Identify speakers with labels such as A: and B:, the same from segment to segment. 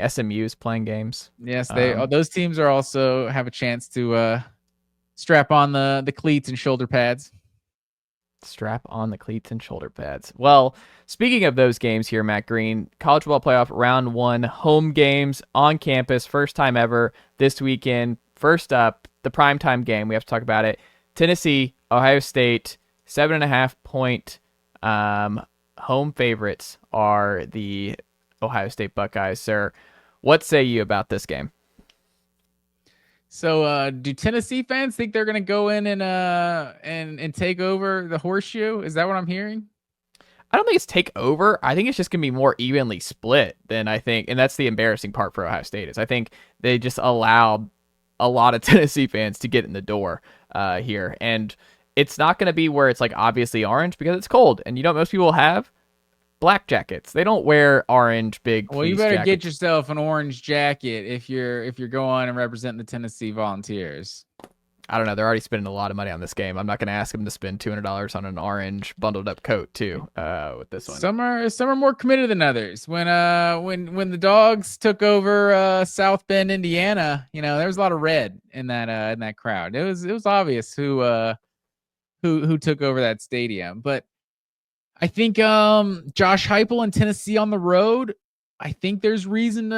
A: SMU's playing games.
B: Yes, those teams are also have a chance to strap on the cleats and shoulder pads.
A: Strap on the cleats and shoulder pads. Well, speaking of those games here, Matt Green, College Football Playoff Round 1 home games on campus, first time ever this weekend. First up, the primetime game. We have to talk about it. Tennessee, Ohio State, 7.5-point home favorites are the Ohio State Buckeyes, sir. What say you about this game?
B: So, do Tennessee fans think they're going to go in and take over the horseshoe? Is that what I'm hearing?
A: I don't think it's take over. I think it's just going to be more evenly split than I think. And that's the embarrassing part for Ohio State is I think they just allowed a lot of Tennessee fans to get in the door here. And it's not going to be where it's like obviously orange because it's cold. And you know what most people have? Black jackets. They don't wear orange big.
B: Well, you better
A: jackets.
B: get yourself an orange jacket if you're going and representing the Tennessee Volunteers.
A: I don't know. They're already spending a lot of money on this game. I'm not going to ask them to spend $200 on an orange bundled up coat too. With this one,
B: some are more committed than others. When the Dogs took over South Bend, Indiana, there was a lot of red in that crowd. It was obvious who took over that stadium, but. I think Josh Heupel in Tennessee on the road. I think there's reason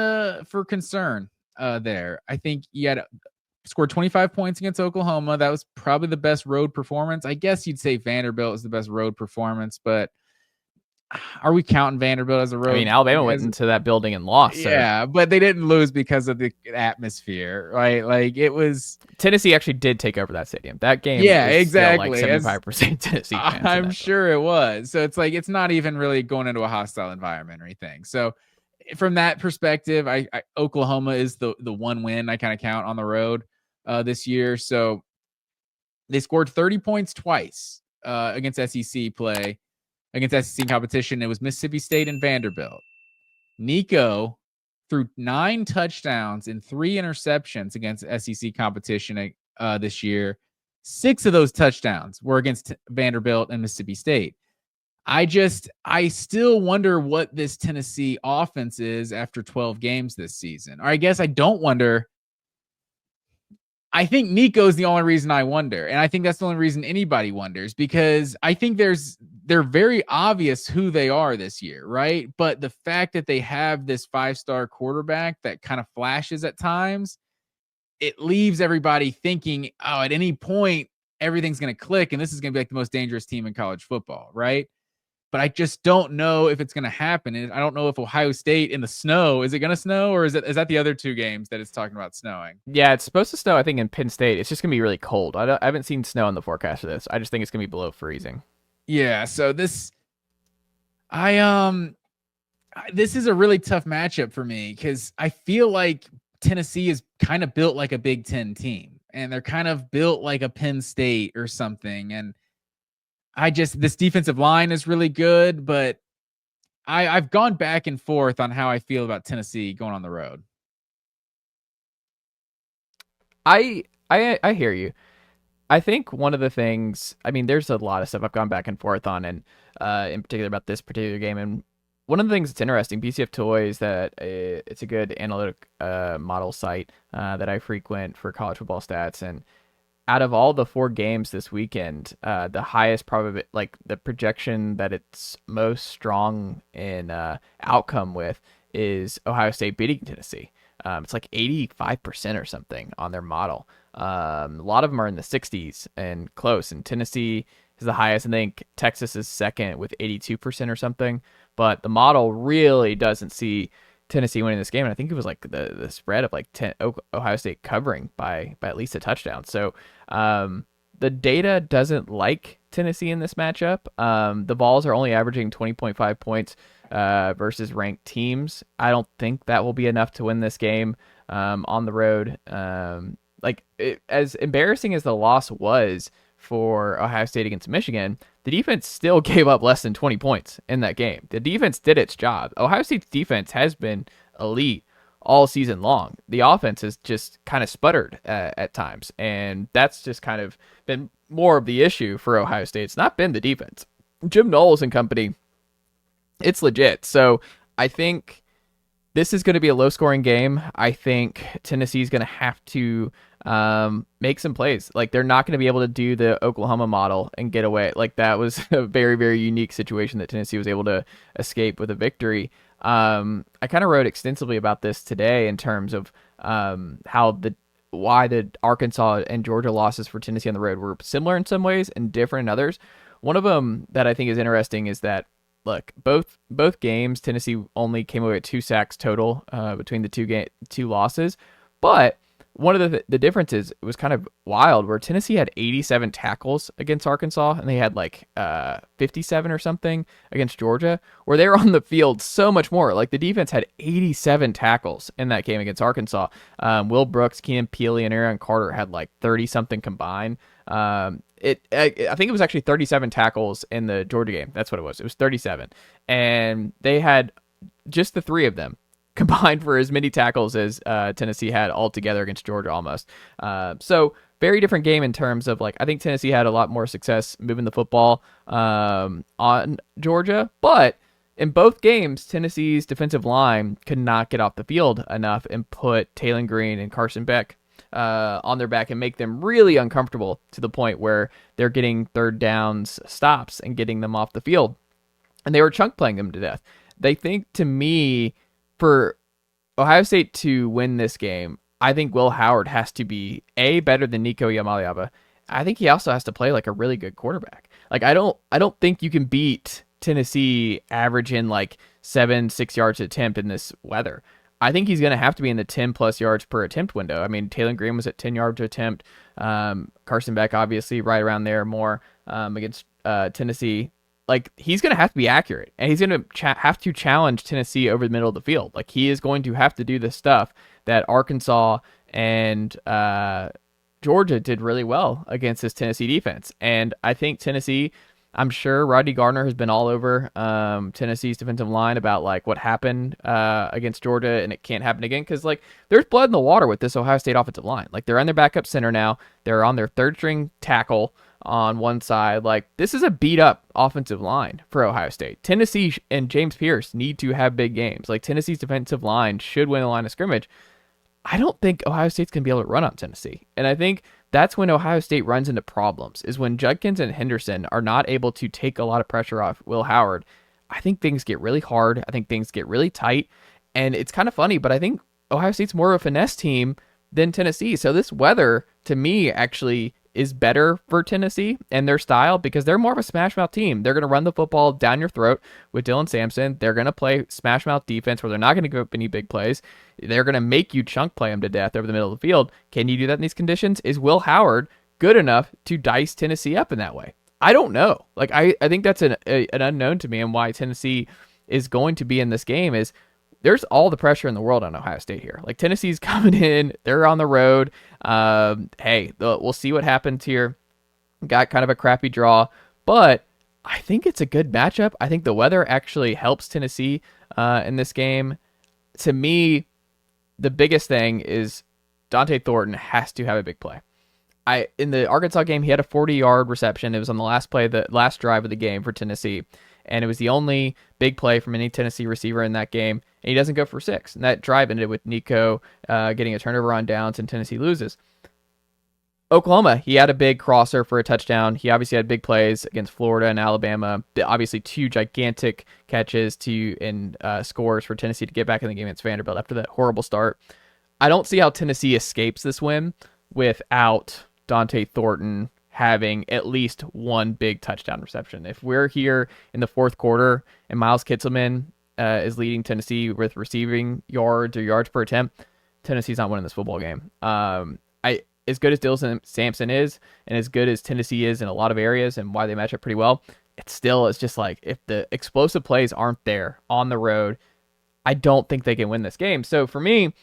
B: for concern there. I think he had scored 25 points against Oklahoma. That was probably the best road performance. I guess you'd say Vanderbilt is the best road performance, but are we counting Vanderbilt as a road?
A: I mean, Alabama went into that building and lost.
B: Yeah, but they didn't lose because of the atmosphere, right? Like it was.
A: Tennessee actually did take over that stadium. That game,
B: yeah, exactly.
A: Still like 75% Tennessee fans.
B: I'm sure it was. So it's like it's not even really going into a hostile environment or anything. So from that perspective, I Oklahoma is the one win I kind of count on the road this year. So they scored 30 points twice against SEC play. Against SEC competition, it was Mississippi State and Vanderbilt. Nico threw 9 touchdowns and 3 interceptions against SEC competition this year. 6 of those touchdowns were against Vanderbilt and Mississippi State. I still wonder what this Tennessee offense is after 12 games this season. Or I guess I don't wonder. I think Nico's the only reason I wonder. And I think that's the only reason anybody wonders because I think they're very obvious who they are this year, right? But the fact that they have this 5-star quarterback that kind of flashes at times, it leaves everybody thinking, oh, at any point, everything's going to click and this is going to be like the most dangerous team in college football, right? But I just don't know if it's going to happen. And I don't know if Ohio State in the snow, is it going to snow or is that the other 2 games that it's talking about snowing?
A: Yeah, it's supposed to snow, I think, in Penn State. It's just going to be really cold. I haven't seen snow in the forecast for this. I just think it's going to be below freezing.
B: Yeah, so this is a really tough matchup for me because I feel like Tennessee is kind of built like a Big Ten team and they're kind of built like a Penn State or something. And this defensive line is really good, but I've gone back and forth on how I feel about Tennessee going on the road.
A: I hear you. I think one of the things, I mean, there's a lot of stuff I've gone back and forth on, and in particular about this particular game. And one of the things that's interesting, BCF Toys, that it's a good analytic model site that I frequent for college football stats. And out of all the 4 games this weekend, the highest probably like the projection that it's most strong in outcome with is Ohio State beating Tennessee. It's like 85% or something on their model. A lot of them are in the 60s and close. And Tennessee is the highest. I think Texas is second with 82% or something. But the model really doesn't see Tennessee winning this game. And I think it was like the spread of like Ohio State covering by at least a touchdown. So the data doesn't like Tennessee in this matchup. The Vols are only averaging 20.5 points versus ranked teams. I don't think that will be enough to win this game on the road. As embarrassing as the loss was for Ohio State against Michigan, the defense still gave up less than 20 points in that game. The defense did its job. Ohio State's defense has been elite all season long. The offense has just kind of sputtered at times, and that's just kind of been more of the issue for Ohio State. It's not been the defense. Jim Knowles and company, it's legit. So I think This is going to be a low scoring game. I think Tennessee's going to have to make some plays. Like they're not going to be able to do the Oklahoma model and get away. Like that was a very, very unique situation that Tennessee was able to escape with a victory. I kind of wrote extensively about this today in terms of how why the Arkansas and Georgia losses for Tennessee on the road were similar in some ways and different in others. One of them that I think is interesting is that look, both games Tennessee only came away with 2 sacks total between the two losses, but one of the differences was kind of wild where Tennessee had 87 tackles against Arkansas and they had like 57 or something against Georgia, where they were on the field so much more. Like the defense had 87 tackles in that game against Arkansas. Will Brooks, Keenan Peely, and Aaron Carter had like 30 something combined. I think it was actually 37 tackles in the Georgia game. That's what it was. It was 37, and they had just the three of them combined for as many tackles as Tennessee had altogether against Georgia almost. So very different game in terms of like I think Tennessee had a lot more success moving the football on Georgia, but in both games, Tennessee's defensive line could not get off the field enough and put Taylon Green and Carson Beck on their back and make them really uncomfortable to the point where they're getting third downs stops and getting them off the field. And they were chunk playing them to death. They think to me, for Ohio State to win this game, I think Will Howard has to be better than Nico Yamaliava. I think he also has to play like a really good quarterback. Like I don't think you can beat Tennessee averaging like 6 yards attempt in this weather. I think he's going to have to be in the 10 plus yards per attempt window. I mean, Taylon Green was at 10 yards per attempt. Carson Beck, obviously, right around there more against Tennessee. Like, he's going to have to be accurate, and he's going to have to challenge Tennessee over the middle of the field. Like, he is going to have to do the stuff that Arkansas and Georgia did really well against this Tennessee defense. And I think Tennessee, I'm sure Rodney Gardner has been all over Tennessee's defensive line about like what happened against Georgia, and it can't happen again because like there's blood in the water with this Ohio State offensive line. Like they're on their backup center now. They're on their third string tackle on one side. Like this is a beat up offensive line for Ohio State. Tennessee and James Pierce need to have big games. Like Tennessee's defensive line should win the line of scrimmage. I don't think Ohio State's going to be able to run on Tennessee. And I think that's when Ohio State runs into problems, is when Judkins and Henderson are not able to take a lot of pressure off Will Howard. I think things get really hard. I think things get really tight. And it's kind of funny, but I think Ohio State's more of a finesse team than Tennessee. So this weather, to me, actually is better for Tennessee and their style because they're more of a smash mouth team. They're going to run the football down your throat with Dylan Sampson. They're going to play smash mouth defense where they're not going to give up any big plays. They're going to make you chunk play them to death over the middle of the field. Can you do that in these conditions? Is Will Howard good enough to dice Tennessee up in that way? I don't know. Like I think that's an unknown to me, and why Tennessee is going to be in this game is there's all the pressure in the world on Ohio State here. Like Tennessee's coming in, they're on the road. Hey, we'll see what happens here. Got kind of a crappy draw, but I think it's a good matchup. I think the weather actually helps Tennessee in this game. To me, the biggest thing is Dante Thornton has to have a big play. In the Arkansas game, he had a 40-yard reception. It was on the last play, the last drive of the game for Tennessee, and it was the only big play from any Tennessee receiver in that game. And he doesn't go for 6. And that drive ended with Nico getting a turnover on downs, and Tennessee loses. Oklahoma, he had a big crosser for a touchdown. He obviously had big plays against Florida and Alabama. Obviously, 2 gigantic catches and scores for Tennessee to get back in the game against Vanderbilt after that horrible start. I don't see how Tennessee escapes this win without Dante Thornton having at least one big touchdown reception. If we're here in the fourth quarter and Miles Kitselman is leading Tennessee with receiving yards or yards per attempt, Tennessee's not winning this football game. As good as Dylan Sampson is, and as good as Tennessee is in a lot of areas and why they match up pretty well, it's just like if the explosive plays aren't there on the road, I don't think they can win this game. So for me,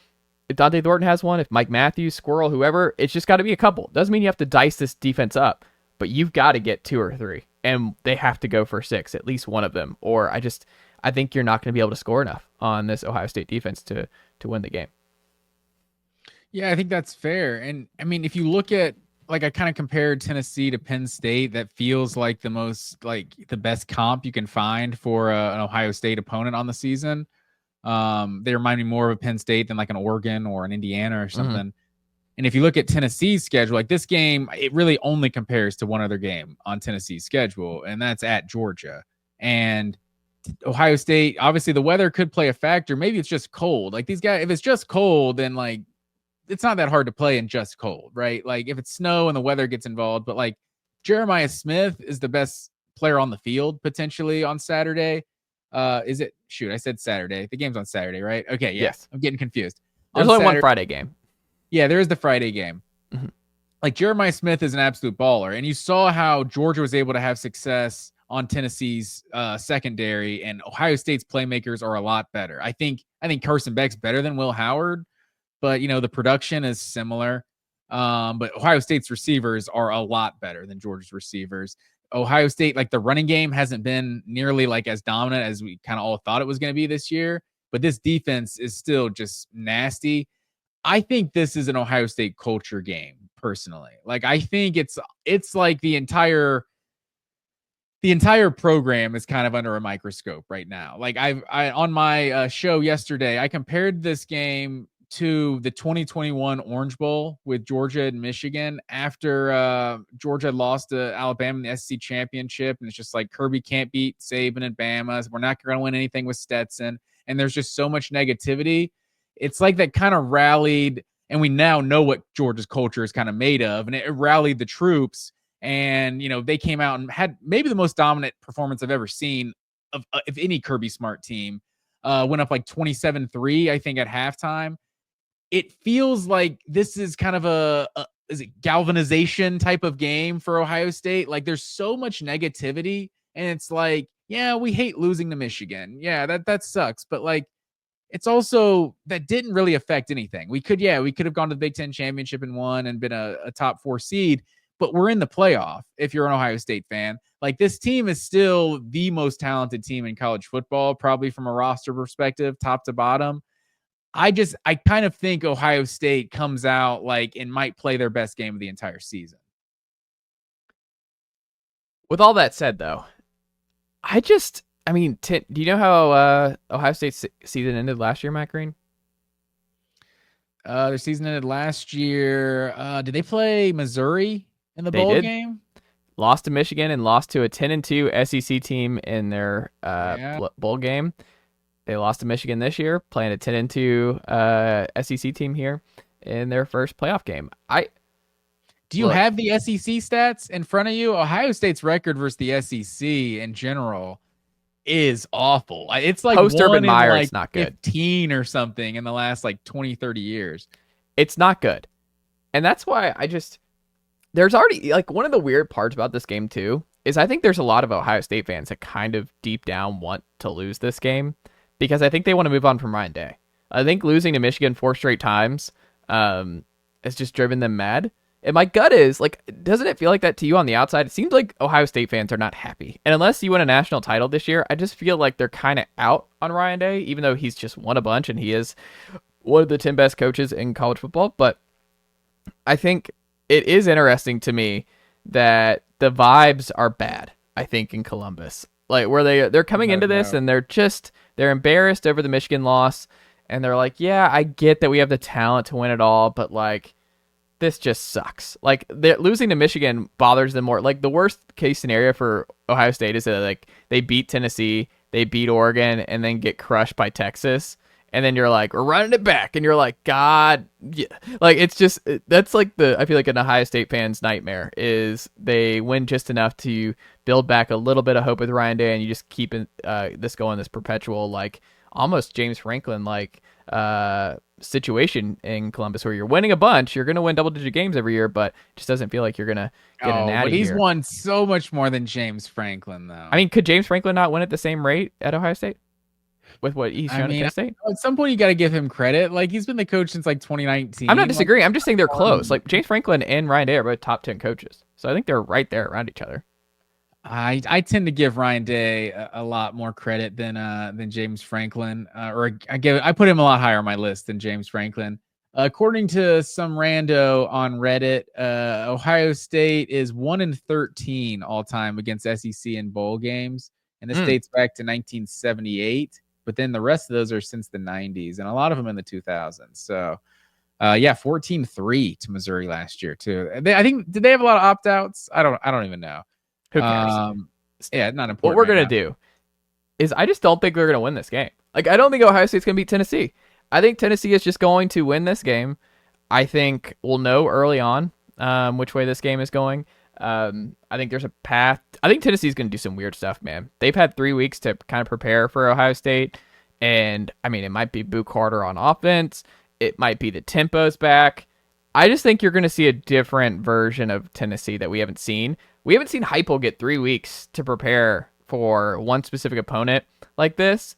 A: if Dante Thornton has one, if Mike Matthews, Squirrel, whoever, it's just got to be a couple. Doesn't mean you have to dice this defense up, but you've got to get 2 or 3, and they have to go for 6, at least one of them. Or I think you're not going to be able to score enough on this Ohio State defense to win the game.
B: Yeah, I think that's fair. And I mean, if you look at, like, I kind of compared Tennessee to Penn State, that feels like the best comp you can find for an Ohio State opponent on the season. They remind me more of a Penn State than like an Oregon or an Indiana or something.
A: Mm-hmm.
B: And if you look at Tennessee's schedule, like this game, it really only compares to one other game on Tennessee's schedule, and that's at Georgia. And Ohio State, obviously the weather could play a factor. Maybe it's just cold. Like these guys, if it's just cold, then like it's not that hard to play in just cold, right? Like if it's snow and the weather gets involved, but like Jeremiah Smith is the best player on the field potentially on Saturday. Is it? Shoot, I said Saturday. The game's on Saturday, right? Okay, yeah.
A: Yes.
B: I'm getting confused.
A: There's
B: On
A: only one
B: Saturday,
A: Friday game.
B: yeah, there is the Friday game.
A: Mm-hmm.
B: Like Jeremiah Smith is an absolute baller, and you saw how Georgia was able to have success on Tennessee's secondary, and Ohio State's playmakers are a lot better. I think Carson Beck's better than Will Howard, but you know the production is similar. But Ohio State's receivers are a lot better than Georgia's receivers. Ohio State, like the running game hasn't been nearly like as dominant as we kind of all thought it was going to be this year, but this defense is still just nasty. I think this is an Ohio State culture game personally. Like I think it's like the entire program is kind of under a microscope right now. Like I on my show yesterday, I compared this game to the 2021 Orange Bowl with Georgia and Michigan after Georgia lost to Alabama in the SEC championship. And it's just like Kirby can't beat Saban and Bama. We're not going to win anything with Stetson. And there's just so much negativity. It's like that kind of rallied, and we now know what Georgia's culture is kind of made of. And it rallied the troops. And, you know, they came out and had maybe the most dominant performance I've ever seen of any Kirby Smart team. Went up like 27-3, I think, at halftime. It feels like this is kind of a is it galvanization type of game for Ohio State. Like there's so much negativity, and it's like, yeah, we hate losing to Michigan. Yeah, that sucks. But like, it's also that didn't really affect anything. We could have gone to the Big Ten championship and won and been a top 4 seed, but we're in the playoff. If you're an Ohio State fan, like this team is still the most talented team in college football, probably from a roster perspective, top to bottom. I kind of think Ohio State comes out like and might play their best game of the entire season.
A: With all that said, though, do you know how Ohio State's season ended last year, Matt Green?
B: Their season ended last year. Did they play Missouri in the bowl game?
A: Lost to Michigan and lost to a 10-2 SEC team in their bowl game. They lost to Michigan this year, playing a 10-2 SEC team here in their first playoff game.
B: Do you have the SEC stats in front of you? Ohio State's record versus the SEC in general is awful. It's like
A: post Urban Meyer,
B: like
A: it's not good.
B: 15 or something in the last like 20, 30 years.
A: It's not good. And that's why there's already like one of the weird parts about this game too is I think there's a lot of Ohio State fans that kind of deep down want to lose this game because I think they want to move on from Ryan Day. I think losing to Michigan 4 straight times has just driven them mad. And my gut is, like, doesn't it feel like that to you on the outside? It seems like Ohio State fans are not happy. And unless you win a national title this year, I just feel like they're kind of out on Ryan Day, even though he's just won a bunch and he is one of the 10 best coaches in college football. But I think it is interesting to me that the vibes are bad, I think, in Columbus. Like, where they're coming into this and they're embarrassed over the Michigan loss. And they're like, yeah, I get that we have the talent to win it all, but, like, this just sucks. Like, losing to Michigan bothers them more. Like, the worst case scenario for Ohio State is that, like, they beat Tennessee, they beat Oregon, and then get crushed by Texas. And then you're like, we're running it back. And you're like, God. Yeah. Like, it's just, that's like I feel like an Ohio State fan's nightmare is they win just enough to build back a little bit of hope with Ryan Day, and you just keep this going, this perpetual, like, almost James Franklin, like, situation in Columbus where you're winning a bunch, you're going to win double-digit games every year, but it just doesn't feel like you're going to get a natty.
B: But he's
A: here.
B: won so much more than James Franklin, though.
A: I mean, could James Franklin not win at the same rate at Ohio State with what he's shown at Penn State?
B: At some point, you got to give him credit. Like, he's been the coach since like 2019.
A: I'm not disagreeing. I'm just saying they're close. Like, James Franklin and Ryan Day are both top 10 coaches, so I think they're right there around each other.
B: I tend to give Ryan Day a lot more credit than James Franklin, or I put him a lot higher on my list than James Franklin. According to some rando on Reddit, Ohio State is 1-13 all time against SEC in bowl games, and this dates back to 1978. but then the rest of those are since the 90s and a lot of them in the 2000s. So, 14-3 to Missouri last year too. I think, did they have a lot of opt-outs? I don't even know.
A: Who cares?
B: Yeah, not important.
A: What we're going to do is I just don't think they're going to win this game. Like, I don't think Ohio State's going to beat Tennessee. I think Tennessee is just going to win this game. I think we'll know early on which way this game is going. I think there's a path. I think Tennessee's going to do some weird stuff, man. They've had 3 weeks to kind of prepare for Ohio State. And, I mean, it might be Boo Carter on offense. It might be the tempo's back. I just think you're going to see a different version of Tennessee that we haven't seen. We haven't seen Heupel get 3 weeks to prepare for one specific opponent like this.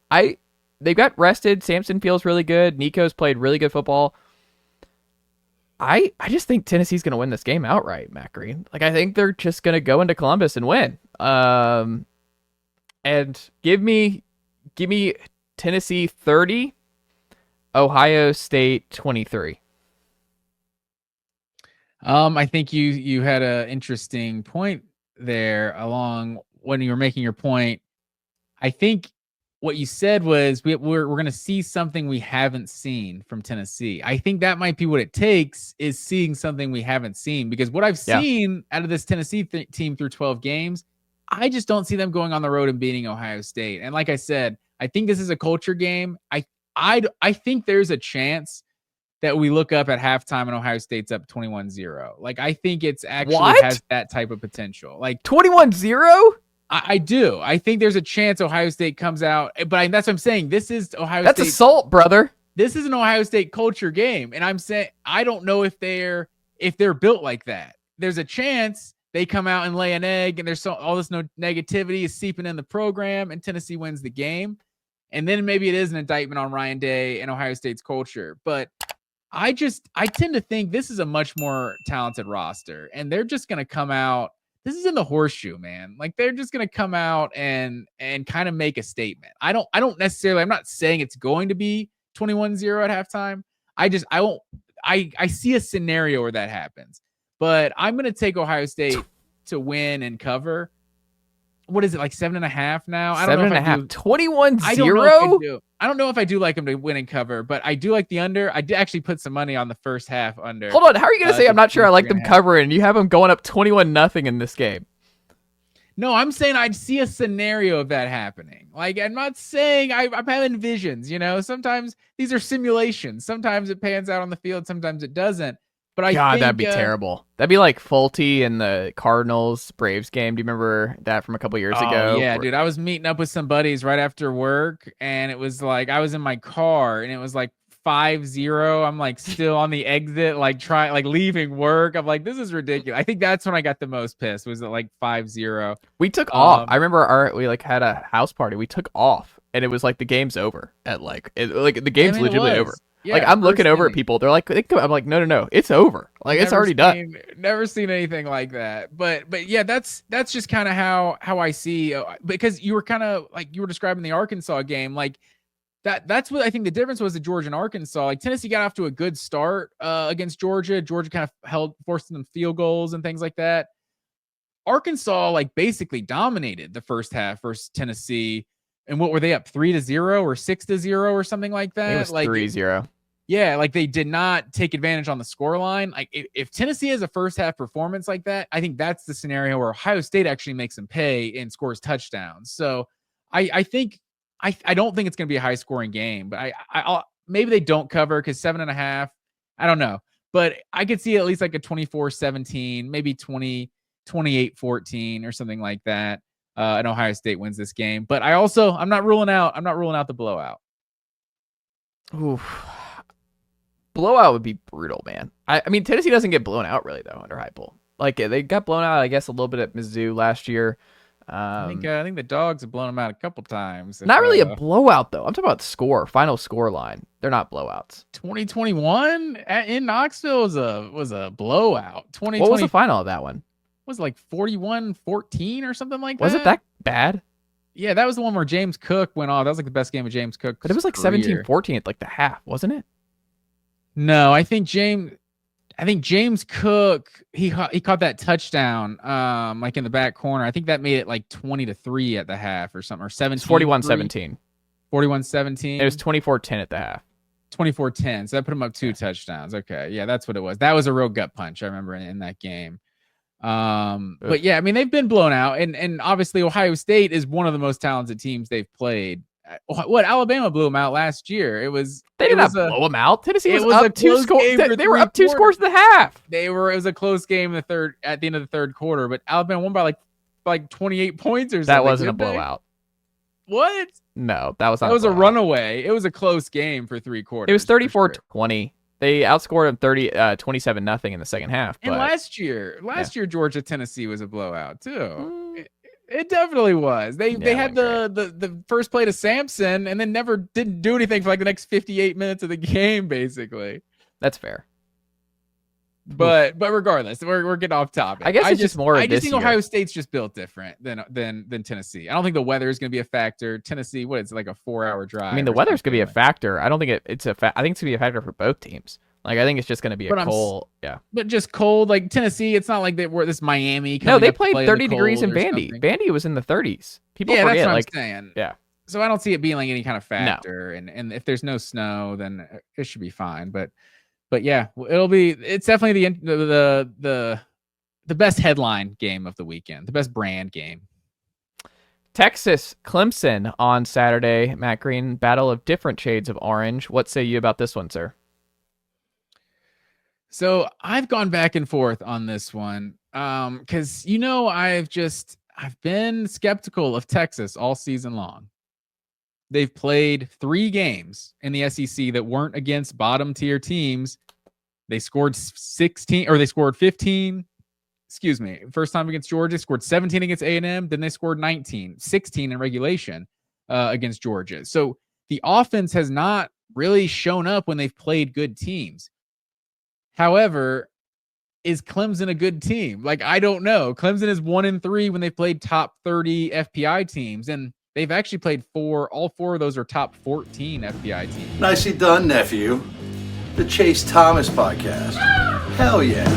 A: They've got rested. Samson feels really good. Nico's played really good football. I just think Tennessee's going to win this game outright, Matt Green. Like, I think they're just going to go into Columbus and win. And give me Tennessee 30, Ohio State 23.
B: I think you had an interesting point there along when you were making your point. I think what you said was we're going to see something we haven't seen from Tennessee. I think that might be what it takes, is seeing something we haven't seen, because what I've seen out of this Tennessee team through 12 games, I just don't see them going on the road and beating Ohio State. And like I said, I think this is a culture game. I think there's a chance that we look up at halftime and Ohio State's up 21-0. Like, I think it's actually has that type of potential. Like
A: 21-0?
B: I do. I think there's a chance Ohio State comes out, but that's what I'm saying. This is Ohio State.
A: That's assault, brother.
B: This is an Ohio State culture game, and I'm saying I don't know if they're built like that. There's a chance they come out and lay an egg, and there's all this negativity is seeping in the program, and Tennessee wins the game, and then maybe it is an indictment on Ryan Day and Ohio State's culture. But I tend to think this is a much more talented roster, and they're just going to come out. This is in the horseshoe, man. Like, they're just going to come out and kind of make a statement. I don't necessarily, I'm not saying it's going to be 21-0 at halftime. I see a scenario where that happens, but I'm going to take Ohio State to win and cover. What is it, like 7.5 now? I don't know if I do.
A: 21-0?
B: I don't know if I do like them to win and cover, but I do like the under. I did actually put some money on the first half under.
A: Hold on, how are you going to say I'm not sure I like them covering? You have them going up 21-0 in this game.
B: No, I'm saying I'd see a scenario of that happening. Like, I'm not saying I'm having visions, Sometimes these are simulations. Sometimes it pans out on the field, sometimes it doesn't. But I think,
A: that'd be terrible. That'd be like Fulte in the Cardinals-Braves game. Do you remember that from a couple years ago?
B: Yeah, dude. I was meeting up with some buddies right after work, and it was like I was in my car, and it was like 5-0. I'm like still on the exit, like leaving work. I'm like, this is ridiculous. I think that's when I got the most pissed. Was it like 5-0?
A: We took off. I remember we had a house party. We took off, and it was like the game's over at the game's legitimately over. Yeah, like, I'm looking over at people. They're like, I'm like, no, it's over. Like, it's already done.
B: Never seen anything like that. But yeah, that's just kind of how I see, because you were kind of like, you were describing the Arkansas game. Like, that's what I think the difference was at Georgia and Arkansas. Like, Tennessee got off to a good start against Georgia. Georgia kind of forcing them field goals and things like that. Arkansas, like, basically dominated the first half versus Tennessee. And what were they up 3-0 or 6-0 or something like that?
A: It was like 3-0.
B: Yeah, like, they did not take advantage on the scoreline. Like, if Tennessee has a first half performance like that, I think that's the scenario where Ohio State actually makes them pay and scores touchdowns. So I think I don't think it's going to be a high scoring game, but I'll maybe they don't cover, because 7.5. I don't know, but I could see at least like a 24-17, maybe 28-14 or something like that. And Ohio State wins this game, but I'm not ruling out the blowout.
A: Oof. Blowout would be brutal, man. I mean, Tennessee doesn't get blown out really though under Heupel. Like, they got blown out, I guess, a little bit at Mizzou last year.
B: I think the Dogs have blown them out a couple times.
A: Not really a blowout though. I'm talking about the final score line. They're not blowouts.
B: 2021 in Knoxville was a blowout.
A: What was the final of that one?
B: Was like 41-14 or something like that.
A: Was it that bad?
B: Yeah, that was the one where James Cook went off. That was like the best game of James Cook.
A: But it was like 17-14 at like the half, wasn't it?
B: No, I think James Cook, he caught that touchdown like in the back corner. I think that made it like 20-3 at the half or something, or 17.
A: 41-17.
B: 41-17.
A: It was 24-10 at the half.
B: 24-10. So that put them up 2 touchdowns. Okay. Yeah, that's what it was. That was a real gut punch, I remember, in that game. But yeah, I mean, they've been blown out, and obviously Ohio State is one of the most talented teams they've played. What, Alabama blew them out last year.
A: They did not blow them out. Tennessee was up 2 scores. They were up 2 scores in the half.
B: It was a close game at the end of the third quarter, but Alabama won by like 28 points or something.
A: That wasn't a blowout.
B: What?
A: No, that was not.
B: That was a runaway. It was a close game for 3 quarters.
A: It was 34-20. They outscored them 27-0 in the second half.
B: And last year, Georgia Tennessee was a blowout too. It definitely was. They had the first play to Sampson and then didn't do anything for like the next 58 minutes of the game, basically.
A: That's fair.
B: But regardless, we're getting off topic.
A: I guess it's just more. I just think
B: Ohio State's just built different than Tennessee. I don't think the weather is going to be a factor. Tennessee, it's like a 4-hour drive.
A: I mean, the weather's going to be a factor. I don't think it's a. I think it's going to be a factor for both teams. Like, I think it's just going to be cold. Yeah,
B: but just cold. Like Tennessee, it's not like they were this Miami.
A: No, they played 30 degrees in Vandy. Vandy was in the 30s. People forget.
B: That's what
A: I'm
B: saying.
A: Yeah.
B: So I don't see it being like any kind of factor. No. And if there's no snow, then it should be fine. But yeah, it's definitely the best headline game of the weekend, the best brand game.
A: Texas, Clemson on Saturday. Matt Green, battle of different shades of orange. What say you about this one, sir?
B: So I've gone back and forth on this one because I've been skeptical of Texas all season long. They've played 3 games in the SEC that weren't against bottom tier teams. They scored 15. Excuse me. First time against Georgia, scored 17 against A&M. Then they scored 16 in regulation against Georgia. So the offense has not really shown up when they've played good teams. All is Clemson a good team? Like, I don't know. Clemson is 1-3 when they've played top 30 FPI teams, and they've actually played 4. All 4 of those are top 14 FBI teams.
C: Nicely done, nephew. The Chase Thomas Podcast. Hell yeah.